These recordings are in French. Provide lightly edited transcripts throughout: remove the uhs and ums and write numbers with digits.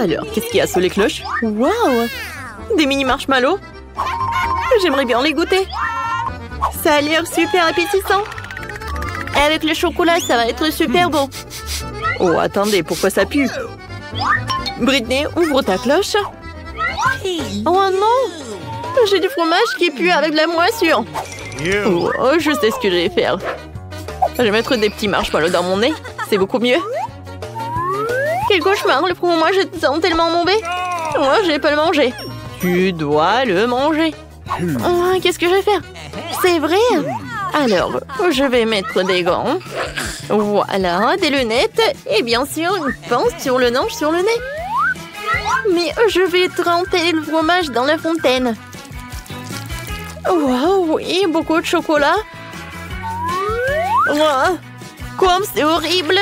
Alors, qu'est-ce qu'il y a sous les cloches? Waouh! Des mini marshmallows? J'aimerais bien les goûter. Ça a l'air super appétissant. Avec le chocolat, ça va être super bon. Oh, attendez, pourquoi ça pue? Britney, ouvre ta cloche. Oh non! J'ai du fromage qui pue avec de la moisson. Oh, je sais ce que je vais faire. Je vais mettre des petits marshmallows dans mon nez. C'est beaucoup mieux. Quel cauchemar, le fromage est tellement mauvais. Moi, je vais pas le manger. Tu dois le manger. Oh, qu'est-ce que je vais faire? C'est vrai? Alors, je vais mettre des gants. Voilà, des lunettes. Et bien sûr, une pince sur le nez, sur le nez. Mais je vais tremper le fromage dans la fontaine. Waouh, oui, beaucoup de chocolat. Wow. Comme c'est horrible.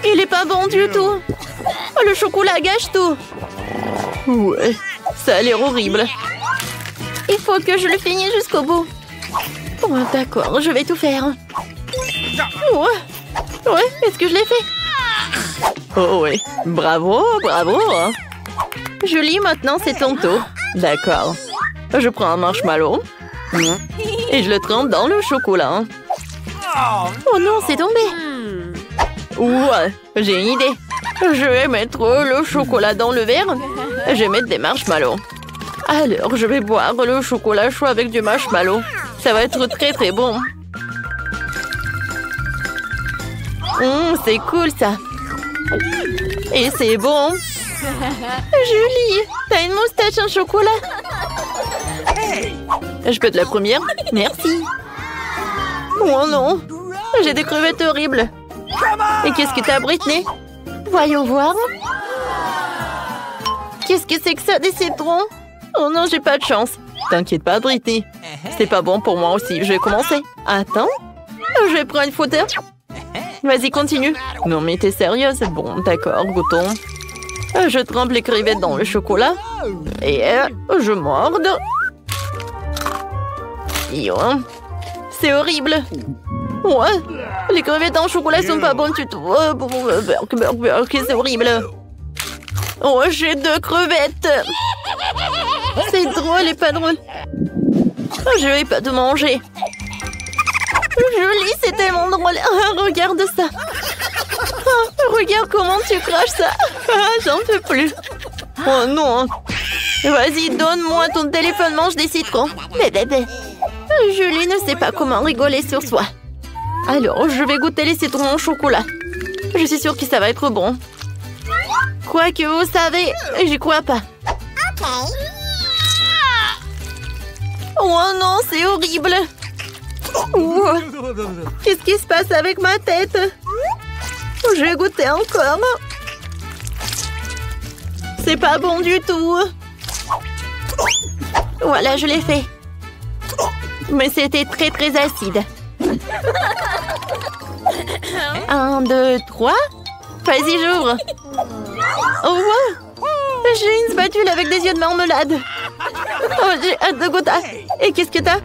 Il est pas bon du tout. Le chocolat gâche tout. Ouais, ça a l'air horrible. Il faut que je le finisse jusqu'au bout. Oh, d'accord, je vais tout faire. Ouais, est-ce que je l'ai fait? Oh oui, bravo, bravo. Julie, maintenant c'est ton tour. D'accord. Je prends un marshmallow et je le trempe dans le chocolat. Oh non, c'est tombé. Ouais, j'ai une idée. Je vais mettre le chocolat dans le verre. Je vais mettre des marshmallows. Alors, je vais boire le chocolat chaud avec du marshmallow. Ça va être très très bon. C'est cool ça. Et c'est bon. Julie, t'as une moustache en chocolat. Je peux être la première? Merci. Oh non, j'ai des crevettes horribles. Et qu'est-ce que t'as, Britney? Voyons voir. Qu'est-ce que c'est que ça, des citrons? Oh non, j'ai pas de chance. T'inquiète pas, Britney. C'est pas bon pour moi aussi. Je vais commencer. Attends. Je vais prendre une photo. Vas-y, continue. Non, mais t'es sérieuse? Bon, d'accord, goûtons. Je trempe les crevettes dans le chocolat. Et je morde. C'est horrible. Ouais. Les crevettes en chocolat sont pas bonnes du tout. C'est horrible. Oh, j'ai 2 crevettes. C'est drôle et pas drôle. Je vais pas te manger. Julie, c'est tellement drôle. Regarde ça. Regarde comment tu craches ça. J'en peux plus. Oh non. Vas-y, donne-moi ton téléphone, mange des citrons. Bébé. Julie ne sait pas comment rigoler sur soi. Alors, je vais goûter les citrons au chocolat. Je suis sûre que ça va être bon. Quoi que vous savez, j'y crois pas. Oh non, c'est horrible. Qu'est-ce qui se passe avec ma tête? Je vais goûter encore. C'est pas bon du tout. Voilà, je l'ai fait. Mais c'était très très acide. 1, 2, 3. Vas-y, j'ouvre. Oh, wow. J'ai une spatule avec des yeux de marmelade. Oh, j'ai hâte de goûter. Et qu'est-ce que t'as?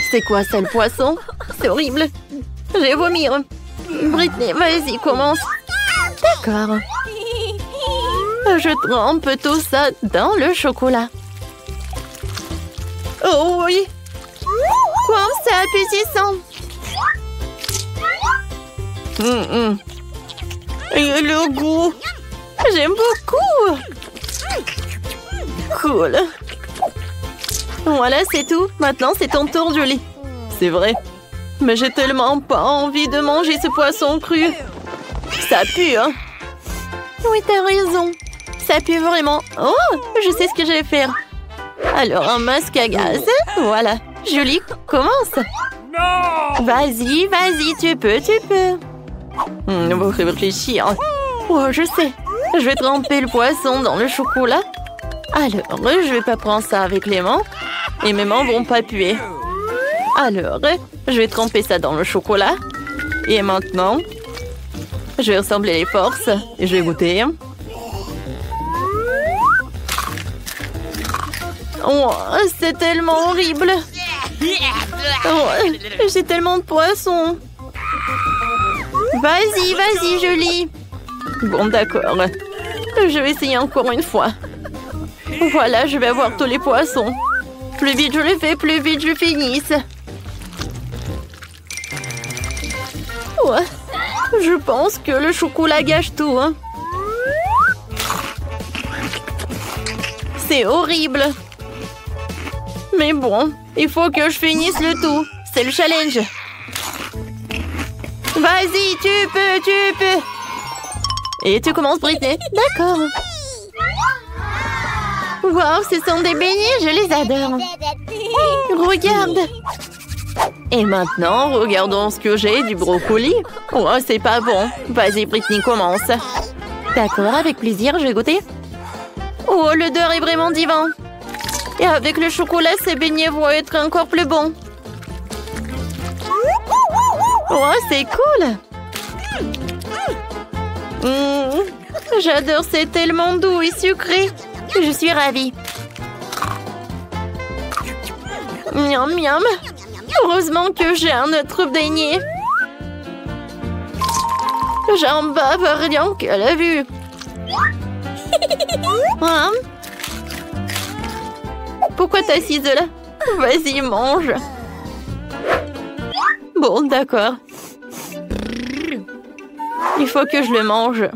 C'est quoi ça, le poisson? C'est horrible. Je vais vomir. Britney, vas-y, commence. D'accord. Je trempe tout ça dans le chocolat. Oh oui. Quoi, c'est appétissant. Et le goût. J'aime beaucoup. Cool. Voilà, c'est tout. Maintenant, c'est ton tour, Julie. C'est vrai. Mais j'ai tellement pas envie de manger ce poisson cru. Ça pue, hein? Oui, t'as raison. Ça pue vraiment. Oh, je sais ce que je vais faire. Alors, un masque à gaz. Voilà. Julie, commence. Vas-y, vas-y, tu peux. On va réfléchir. Oh, je sais. Je vais tremper le poisson dans le chocolat. Alors, je vais pas prendre ça avec les mains. Et mes mains vont pas puer. Alors, je vais tremper ça dans le chocolat. Et maintenant, je vais rassembler les forces. Et je vais goûter. Oh, c'est tellement horrible. Oh, j'ai tellement de poissons. Vas-y, Julie. Bon, d'accord. Je vais essayer encore une fois. Voilà, je vais avoir tous les poissons. Plus vite je le fais, plus vite je finisse. Ouais. Je pense que le chocolat gâche tout. Hein. C'est horrible. Mais bon, il faut que je finisse le tout. C'est le challenge. Vas-y, tu peux. Et tu commences, Britney. D'accord. Wow, ce sont des beignets, je les adore. Regarde. Et maintenant, regardons ce que j'ai, du brocoli. Oh, c'est pas bon. Vas-y, Britney, commence. D'accord, avec plaisir, je vais goûter. Oh, l'odeur est vraiment divin. Et avec le chocolat, ces beignets vont être encore plus bons. Oh, c'est cool. J'adore, c'est tellement doux et sucré. Je suis ravie. Miam, miam. Heureusement que j'ai un autre beignet. J'en bave rien qu'elle a vu. Hein? Pourquoi t'es assise là? Vas-y, mange. Bon, d'accord. Il faut que je le mange.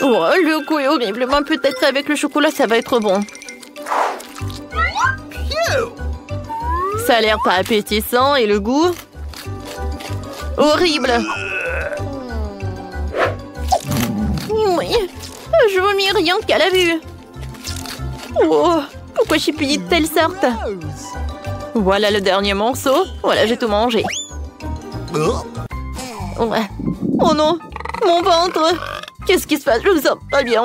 Oh, le goût est horrible. Moi, peut-être avec le chocolat, ça va être bon. Ça a l'air pas appétissant et le goût... horrible. Oui, je vomis rien qu'à la vue. Oh, pourquoi j'ai payé de telle sorte? Voilà le dernier morceau. Voilà, j'ai tout mangé. Ouais. Oh non, mon ventre. Qu'est-ce qui se passe? Je me sens pas bien.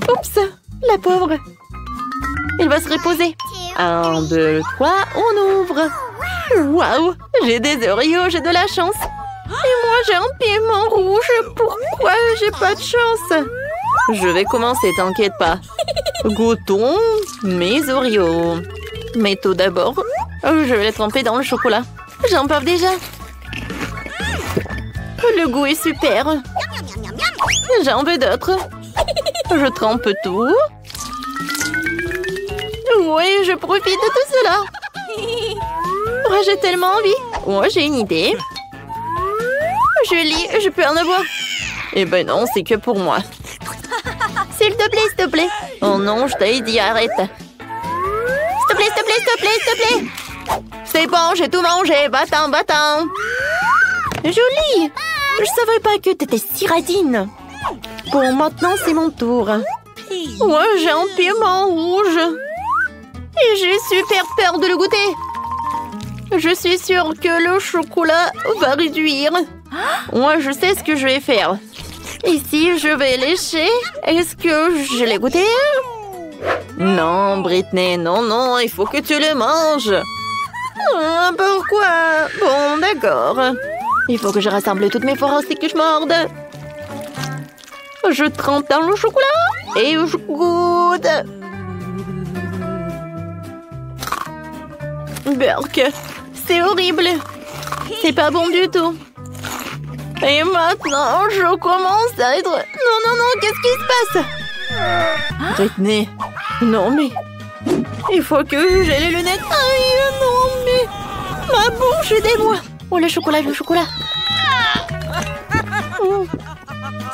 Oups, la pauvre. Elle va se reposer. 1, 2, 3, on ouvre. Waouh, j'ai des Oreos, j'ai de la chance. Et moi, j'ai un piment rouge. Pourquoi j'ai pas de chance? Je vais commencer, t'inquiète pas. Goûtons mes Oreos. Mais tout d'abord, je vais les tremper dans le chocolat. J'en parle déjà. Le goût est super. J'en veux d'autres. Je trempe tout. Oui, je profite de tout cela. Oh, j'ai tellement envie. Oh, j'ai une idée. Julie, je peux en avoir? Eh ben non, c'est que pour moi. S'il te plaît, s'il te plaît. Oh non, je t'ai dit arrête. S'il te plaît, s'il te plaît, s'il te plaît, s'il te plaît. C'est bon, j'ai tout mangé. Va-t'en, va-t'en. Julie, je savais pas que t'étais si radine. Bon, maintenant, c'est mon tour. Moi, j'ai un piment rouge. Et j'ai super peur de le goûter. Je suis sûre que le chocolat va réduire. Moi, je sais ce que je vais faire. Ici, je vais lécher. Est-ce que je l'ai goûté? Non, Britney, non, non, il faut que tu le manges. Pourquoi? Bon, d'accord. Il faut que je rassemble toutes mes forces et que je morde. Je trempe dans le chocolat et je goûte. Burk, c'est horrible. C'est pas bon du tout. Et maintenant, je commence à être... Non, non, non, qu'est-ce qui se passe? Britney, non mais... Il faut que j'ai les lunettes. Aïe, non mais... Ma bouche est des bois. Oh, le chocolat, le chocolat.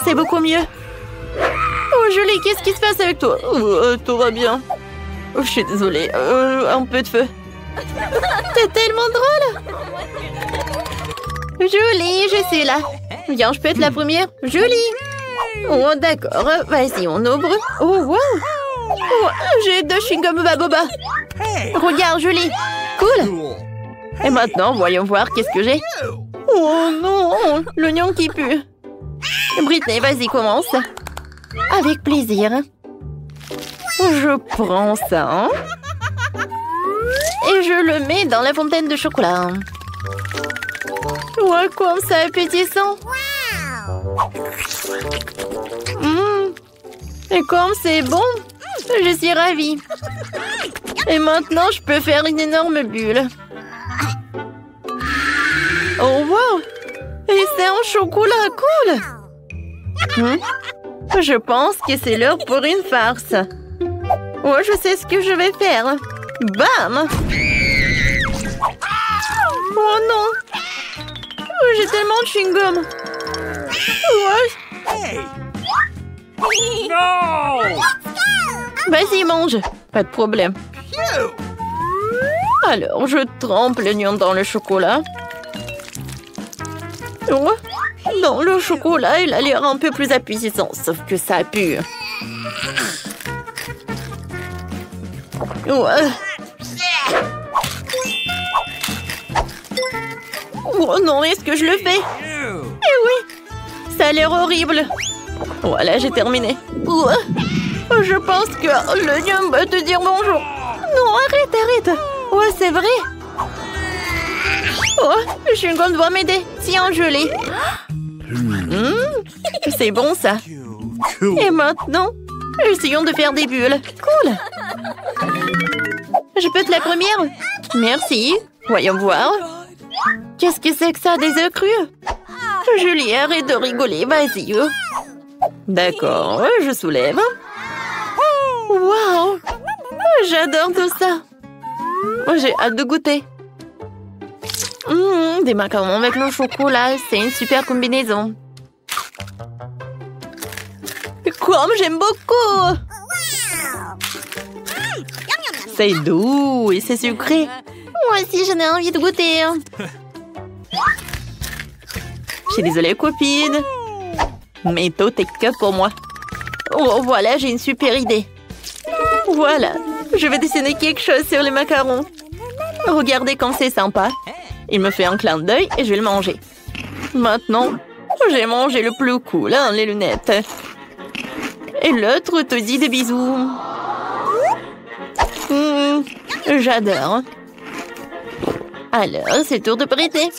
C'est beaucoup mieux. Oh, Julie, qu'est-ce qui se passe avec toi? Tout va bien. Oh, je suis désolée. Un peu de feu. T'es tellement drôle. Julie, je suis là. Viens, je peux être la première. Julie. Oh, d'accord. Vas-y, on ouvre. Oh, wow. Oh, j'ai 2 chewing-gums Baboba. Regarde, Julie. Cool. Et maintenant, voyons voir qu'est-ce que j'ai. Oh non, l'oignon qui pue. Britney, vas-y, commence. Avec plaisir. Je prends ça. Et je le mets dans la fontaine de chocolat. Ouais, comme ça appétissant. Et comme c'est bon, je suis ravie. Et maintenant, je peux faire une énorme bulle. Oh, wow! Et c'est un chocolat cool! Je pense que c'est l'heure pour une farce. Oh, je sais ce que je vais faire. Bam! Oh non! Oh, j'ai tellement de chewing-gum. Oh. No! Vas-y, mange. Pas de problème. Alors, je trempe l'oignon dans le chocolat. Oh, dans le chocolat, il a l'air un peu plus appétissant, sauf que ça pue. Ouais. Oh non, est-ce que je le fais? Eh oui, ça a l'air horrible. Voilà, j'ai terminé. Ouais. Je pense que l'oignon va te dire bonjour. Non, arrête. Ouais, c'est vrai. Oh, le chewing-gum doit m'aider. Tiens, je l'ai. C'est bon, ça. Et maintenant, essayons de faire des bulles. Cool. Je peux être la première? Merci. Voyons voir. Qu'est-ce que c'est que ça, des œufs crus? Julie, arrête de rigoler, vas-y. D'accord, je soulève. Waouh! J'adore tout ça. J'ai hâte de goûter. Des macarons avec le chocolat, c'est une super combinaison. Comme j'aime beaucoup! C'est doux et c'est sucré. Moi aussi, j'en ai envie de goûter. Je suis désolée, copine. Mais tout est que pour moi. Oh, voilà, j'ai une super idée. Voilà, je vais dessiner quelque chose sur les macarons. Regardez comme c'est sympa. Il me fait un clin d'œil et je vais le manger. Maintenant, j'ai mangé le plus cool, hein, les lunettes. Et l'autre te dit des bisous. J'adore. Alors, c'est tour de prêter.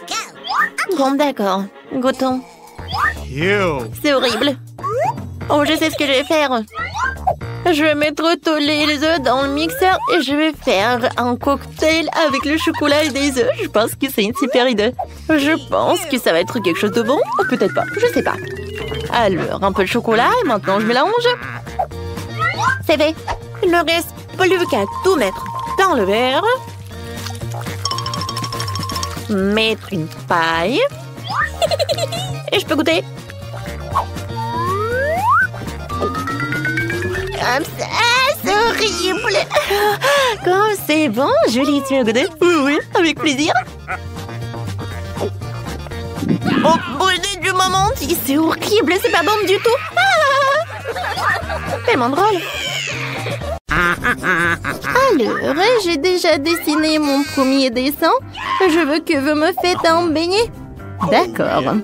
Bon, d'accord. Goûtons. C'est horrible. Oh, je sais ce que je vais faire. Je vais mettre tous les œufs dans le mixeur et je vais faire un cocktail avec le chocolat et des œufs. Je pense que c'est une super idée. Je pense que ça va être quelque chose de bon ou peut-être pas. Je sais pas. Alors, un peu de chocolat et maintenant je mélange. C'est fait. Il ne reste plus qu'à tout mettre dans le verre. Mettre une paille. Et je peux goûter. C'est horrible. Comme c'est bon, Julie, tu veux goûter? Oui, avec plaisir. Oh, brûlé du moment, c'est horrible, c'est pas bon du tout. Tellement drôle. Alors, j'ai déjà dessiné mon premier dessin. Je veux que vous me faites un beignet. D'accord.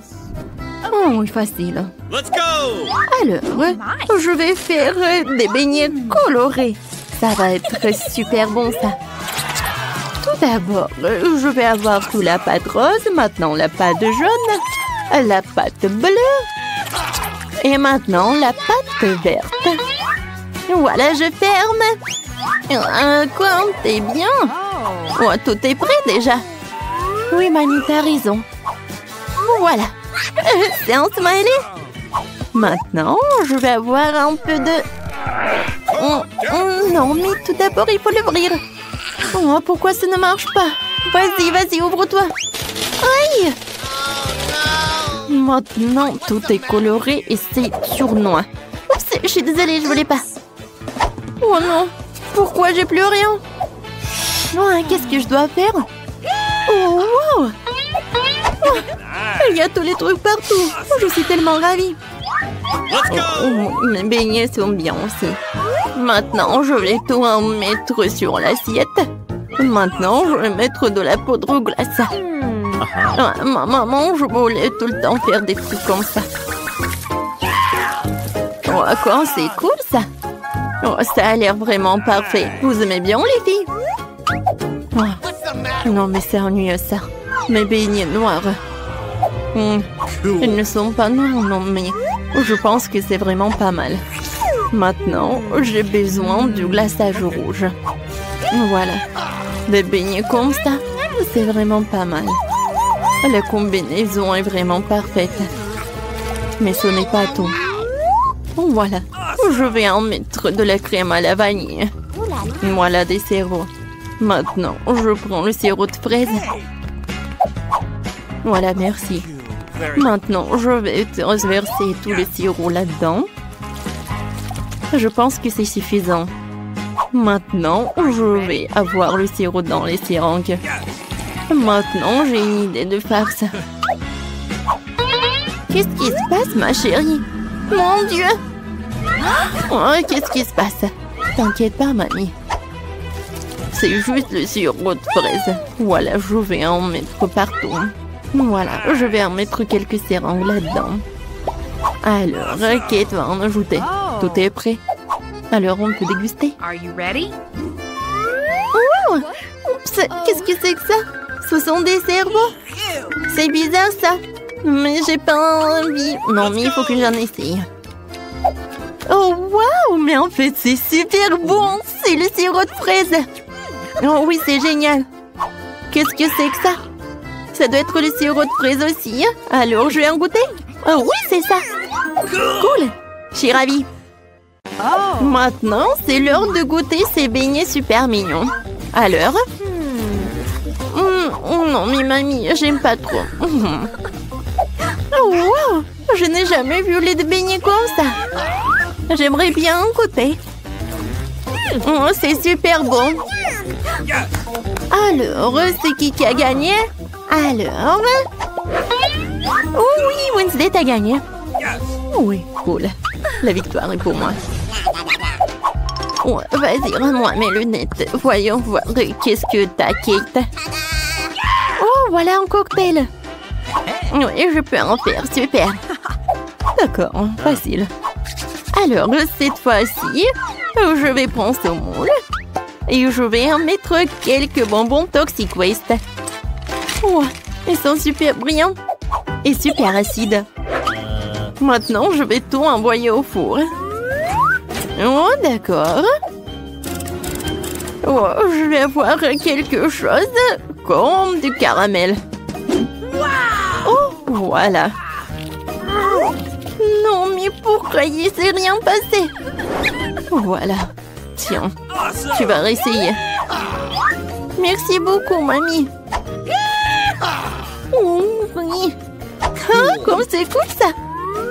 Oh, facile. Let's go! Alors, je vais faire des beignets colorés. Ça va être super bon, ça. Tout d'abord, je vais avoir tout la pâte rose, maintenant la pâte jaune, la pâte bleue et maintenant la pâte verte. Voilà, je ferme. Comptez bien. Oh, tout est prêt déjà. Oui, Mani, t'as raison. Voilà. C'est un smiley. Maintenant, je vais avoir un peu de... non, mais tout d'abord, il faut l'ouvrir. Oh, pourquoi ça ne marche pas? Vas-y, ouvre-toi. Aïe! Maintenant, tout est coloré et c'est sournois. Oups, je suis désolée, je voulais pas. Oh non, pourquoi j'ai plus rien? Qu'est-ce que je dois faire? Oh, wow! Oh, il y a tous les trucs partout. Je suis tellement ravie. Mes beignets sont bien aussi. Maintenant, je vais tout en mettre sur l'assiette. Maintenant, je vais mettre de la poudre glace. Ma maman, je voulais tout le temps faire des trucs comme ça. Oh, quoi, c'est cool ça. Oh, ça a l'air vraiment parfait. Vous aimez bien les filles? Oh. Non, mais c'est ennuyeux ça. Mes beignets noirs. Ils ne sont pas noirs, non, mais je pense que c'est vraiment pas mal. Maintenant, j'ai besoin du glaçage rouge. Voilà. Des beignets comme ça, c'est vraiment pas mal. La combinaison est vraiment parfaite. Mais ce n'est pas tout. Voilà. Je vais en mettre de la crème à la vanille. Voilà des sirops. Maintenant, je prends le sirop de fraise. Voilà, merci. Maintenant, je vais transverser tout le sirop là-dedans. Je pense que c'est suffisant. Maintenant, je vais avoir le sirop dans les seringues. Maintenant, j'ai une idée de farce. Qu'est-ce qui se passe, ma chérie? Mon Dieu! Oh, qu'est-ce qui se passe? T'inquiète pas, mamie. C'est juste le sirop de fraise. Voilà, je vais en mettre partout. Voilà, je vais en mettre quelques seringues là-dedans. Alors, Kate va en ajouter. Tout est prêt. Alors, on peut déguster. Are you ready? Oh! Oups, qu'est-ce que c'est que ça? Ce sont des cerveaux. C'est bizarre, ça. Mais j'ai pas envie. Non, mais il faut que j'en essaye. Oh, waouh! Mais en fait, c'est super bon. C'est le sirop de fraise. Oh oui, c'est génial. Qu'est-ce que c'est que ça? Ça doit être le sirop de fraise aussi. Alors, je vais en goûter. Oh oui, c'est ça. Cool. Je suis ravie. Maintenant, c'est l'heure de goûter ces beignets super mignons. Alors? Oh non, mais mamie, j'aime pas trop. Oh, wow! Je n'ai jamais vu les beignets comme ça. J'aimerais bien en goûter. Oh, c'est super bon. Alors, c'est qui a gagné? Alors? Oh oui, Wednesday, t'as gagné. Oui, cool. La victoire est pour moi. Oh, vas-y, rends-moi mes lunettes. Voyons voir qu'est-ce que t'as, Kate. Oh, voilà un cocktail. Oui, je peux en faire, super. D'accord, facile. Alors, cette fois-ci, je vais prendre ce moule et je vais en mettre quelques bonbons Toxic Waste. Oh, ils sont super brillants et super acides. Maintenant, je vais tout envoyer au four. Oh, d'accord. Oh, je vais avoir quelque chose comme du caramel. Oh, voilà. Non, mais pourquoi il ne s'est rien passé? Voilà. Tiens, tu vas réessayer. Merci beaucoup, mamie. Oh, oui. Ah, comme c'est cool, ça.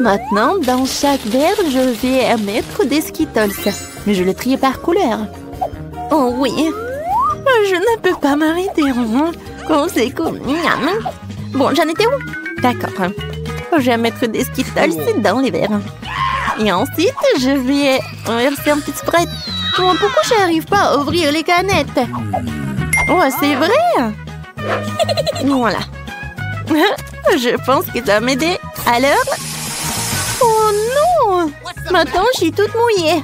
Maintenant, dans chaque verre, je vais mettre des Skittles. Mais je les trie par couleur. Oh oui. Je ne peux pas m'arrêter. Comme c'est cool. Bon, j'en étais où? D'accord. Je vais mettre des Skittles dans les verres. Et ensuite, je vais verser un petit Sprite. Oh, pourquoi je n'arrive pas à ouvrir les canettes? Oh, c'est vrai? Voilà. Je pense que ça va m'aider. Alors? Oh non! Maintenant, je suis toute mouillée.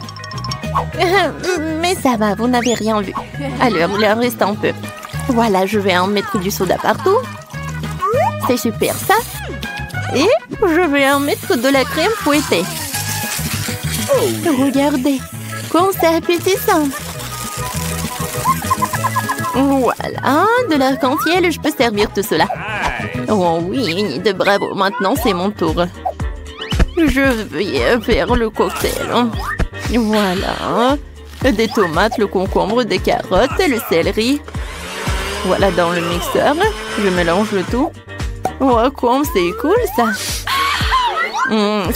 Mais ça va, vous n'avez rien vu. Alors, il en reste un peu. Voilà, je vais en mettre du soda partout. C'est super, ça. Et je vais en mettre de la crème fouettée. Regardez, comme c'est appétissant. Voilà, de l'arc-en-ciel, je peux servir tout cela. Oh oui, de bravo, maintenant c'est mon tour. Je vais faire le cocktail. Voilà, des tomates, le concombre, des carottes, le céleri. Voilà dans le mixeur, je mélange le tout. Oh, comme c'est cool ça.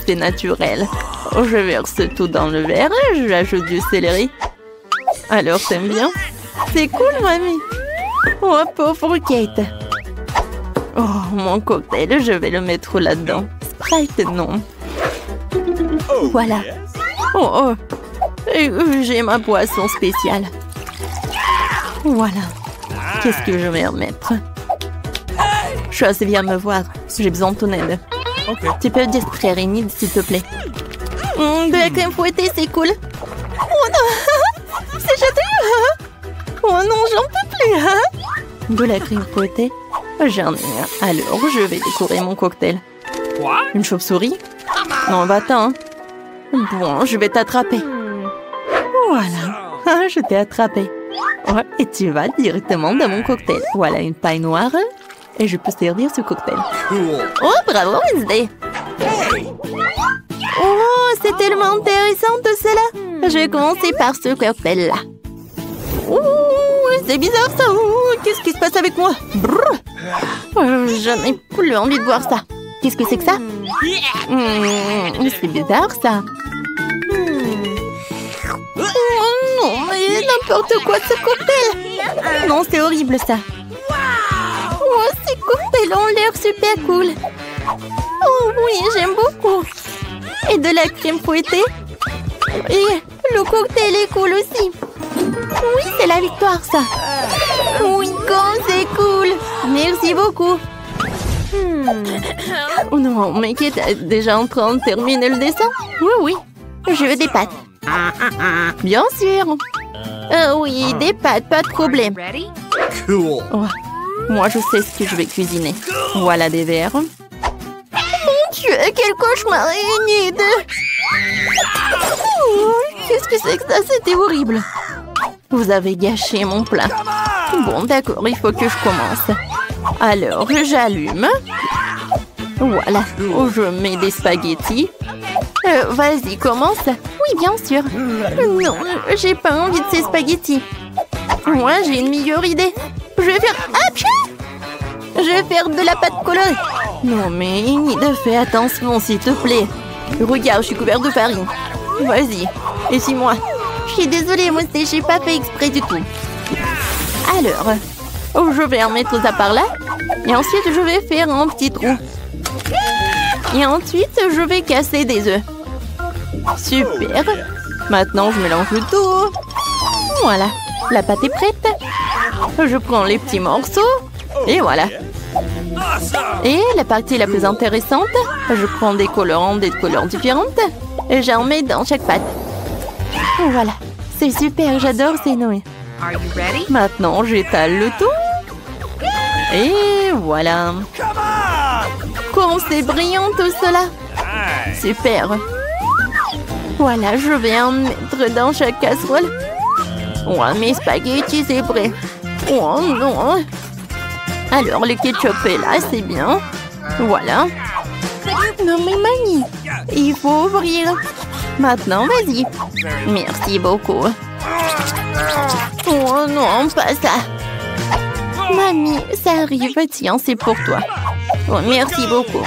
C'est naturel. Je verse tout dans le verre, j'ajoute du céleri. Alors, t'aimes bien? C'est cool, mamie. Oh, pauvre Kate. Oh, mon cocktail, je vais le mettre là-dedans. Sprite, non. Voilà. Oh, j'ai ma boisson spéciale. Voilà. Qu'est-ce que je vais en mettre? Chose, viens me voir. J'ai besoin de ton aide. Tu peux distraire Enid, s'il te plaît. De la crème fouettée, c'est cool. Oh non! C'est jeté! Oh non, j'en peux plus! De la crème fouettée? J'en ai un. Alors, je vais décorer mon cocktail. Une chauve-souris? Non, va-t'en. Bon, je vais t'attraper. Voilà. Je t'ai attrapé. Ouais, et tu vas directement dans mon cocktail. Voilà une paille noire. Et je peux servir ce cocktail. Oh, bravo, Wednesday! Oh, c'est tellement intéressant tout cela. Je vais commencer par ce cocktail-là. C'est bizarre ça. Qu'est-ce qui se passe avec moi? Je n'ai plus envie de voir ça. Qu'est-ce que c'est que ça? C'est bizarre ça. Oh non, mais n'importe quoi ce cocktail. Non, c'est horrible ça. Oh, ces cocktails ont l'air super cool. Oh oui, j'aime beaucoup. Et de la crème fouettée. Et le cocktail est cool aussi. Oui, c'est la victoire ça. Oui, comme c'est cool. Merci beaucoup. Oh non, mais qui est déjà en train de terminer le dessin? Oui, je veux des pâtes. Bien sûr. Oui, des pâtes, pas de problème. Cool. Oh, moi, je sais ce que je vais cuisiner. Voilà des verres. Mon Dieu, quel cauchemar! Qu'est-ce que c'est que ça? C'était horrible. Vous avez gâché mon plat. Bon, d'accord, il faut que je commence. Alors, j'allume. Voilà, je mets des spaghettis. Vas-y, commence. Oui, bien sûr. Non, j'ai pas envie de ces spaghettis. Moi, j'ai une meilleure idée. Je vais faire... Je vais faire de la pâte colorée. Non, mais Enid, fais attention, s'il te plaît. Regarde, je suis couverte de farine. Vas-y, essuie-moi. Je suis désolée, moi, j'ai pas fait exprès du tout. Alors, je vais en mettre ça par là. Et ensuite, je vais faire un petit trou. Et ensuite, je vais casser des œufs. Super. Maintenant, je mélange le tout. Voilà, la pâte est prête. Je prends les petits morceaux. Et voilà. Et la partie la plus intéressante, je prends des colorants de couleurs différentes. Et j'en mets dans chaque pâte. Voilà, c'est super, j'adore ces nouilles. Maintenant, j'étale le tout. Et voilà. Comme c'est brillant tout cela. Super. Voilà, je vais en mettre dans chaque casserole. Ouais, mes spaghettis, c'est prêt. Oh non. Alors, le ketchup est là, c'est bien. Voilà. Non mais mamie, il faut ouvrir. Maintenant, vas-y. Merci beaucoup. Oh non, pas ça. Mamie, ça arrive. Tiens, c'est pour toi. Oh, merci beaucoup.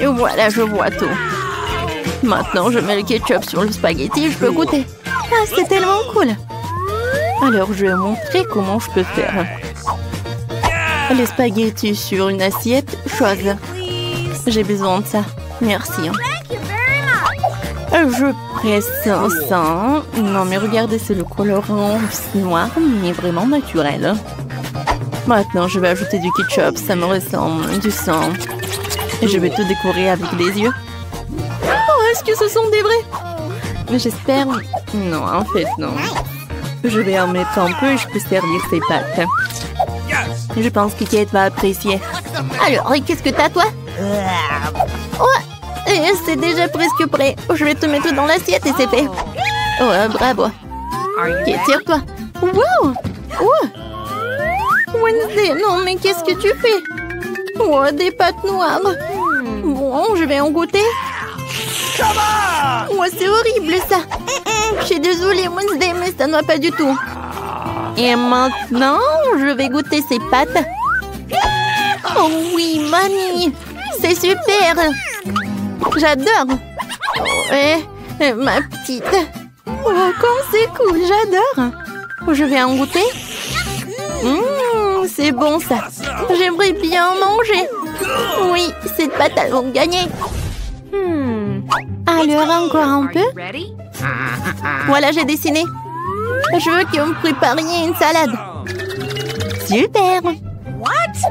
Et voilà, je vois tout. Maintenant, je mets le ketchup sur le spaghetti et je peux goûter. Ah, c'est tellement cool. Alors, je vais montrer comment je peux faire. Les spaghettis sur une assiette, chose. J'ai besoin de ça. Merci. Je presse ça. Non, mais regardez, c'est le colorant noir, mais vraiment naturel. Maintenant, je vais ajouter du ketchup. Ça me ressemble du sang. Et je vais tout décorer avec des yeux. Oh, est-ce que ce sont des vrais? J'espère... Non, en fait, non. Je vais en mettre un peu et je peux servir ces pâtes. Je pense que Kate va apprécier. Alors, qu'est-ce que t'as, toi? Oh, c'est déjà presque prêt. Je vais te mettre dans l'assiette et c'est fait. Oh, bravo. Ok, tire-toi. Wow! Oh! Wednesday, non, mais qu'est-ce que tu fais? Oh, des pâtes noires. Bon, je vais en goûter. Oh, c'est horrible, ça. Je suis désolée, Wednesday, mais ça ne va pas du tout. Et maintenant, je vais goûter ces pâtes. Oh oui, mamie, c'est super. J'adore. Oh, ma petite. Oh, comme c'est cool, j'adore. Je vais en goûter. C'est bon ça. J'aimerais bien manger. Oui, cette pâte, elles vont gagner. Alors, encore un peu. Voilà, j'ai dessiné. Je veux que vous me prépariez une salade. Super.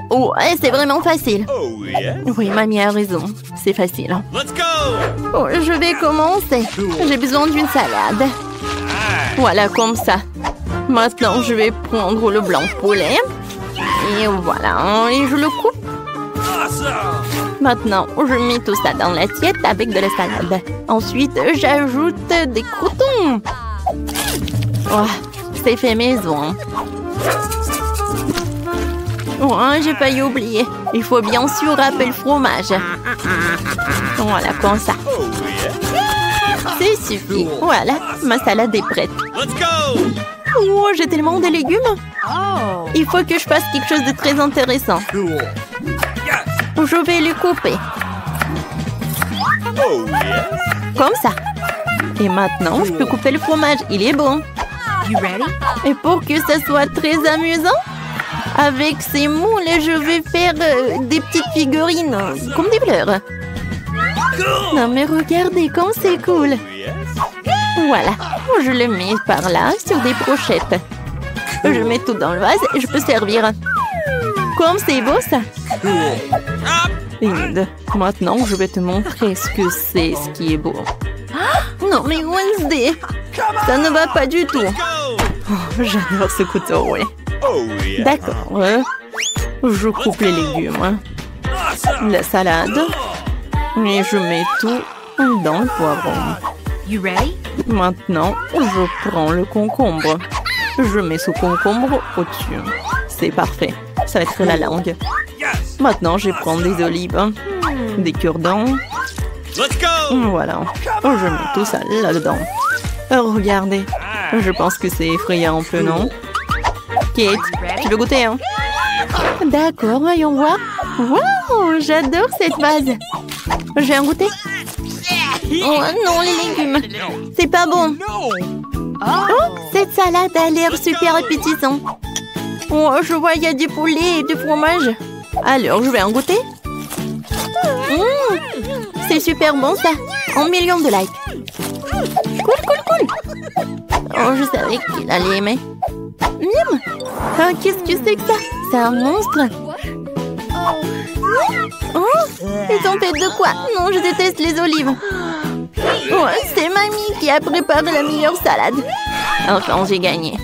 Oh, c'est vraiment facile. Oui, mamie a raison. C'est facile. Oh, je vais commencer. J'ai besoin d'une salade. Voilà, comme ça. Maintenant, je vais prendre le blanc de poulet. Et voilà, et je le coupe. Maintenant, je mets tout ça dans l'assiette avec de la salade. Ensuite, j'ajoute des croûtons. Oh, c'est fait maison. Oh, j'ai failli oublier. Il faut bien sûr râper le fromage. Voilà, comme ça. C'est suffit. Voilà, ma salade est prête. Let's go! Oh, j'ai tellement de légumes. Il faut que je fasse quelque chose de très intéressant. Cool. Je vais le couper. Oh, yes. Comme ça. Et maintenant, je peux couper le fromage. Il est bon. Et pour que ça soit très amusant, avec ces moules, je vais faire des petites figurines, comme des fleurs. Non mais regardez comme c'est cool. Yes. Voilà, je le mets par là sur des brochettes. Je mets tout dans le vase et je peux servir. Comme c'est beau ça. Linda, maintenant je vais te montrer ce que c'est, ce qui est beau. Non mais Wednesday, ça ne va pas du tout. Go! Oh, j'adore ce couteau, oui. Oh, yeah. D'accord, je coupe les légumes, la salade, et je mets tout dans le poivron. Maintenant, je prends le concombre. Je mets ce concombre au-dessus. C'est parfait. Ça va être la langue. Yes. Maintenant, je prends des olives, des cure-dents. Let's go! Voilà. Je mets tout ça là-dedans. Regardez. Je pense que c'est effrayant un peu, non? Kate, tu veux goûter, hein? D'accord, voyons voir. Wow, j'adore cette vase. Je vais en goûter. Oh non, les légumes. C'est pas bon. Oh, cette salade a l'air super appétissante. Oh, je vois, il y a du poulet et du fromage. Alors, je vais en goûter. C'est super bon, ça. 1 million de likes. Cool, cool, cool. Oh, je savais qu'il allait aimer. Miam. Ah, qu'est-ce que c'est que ça? C'est un monstre. Oh, ils sont faits de quoi? Non, je déteste les olives. Oh, c'est mamie qui a préparé la meilleure salade. Enfin, j'ai gagné.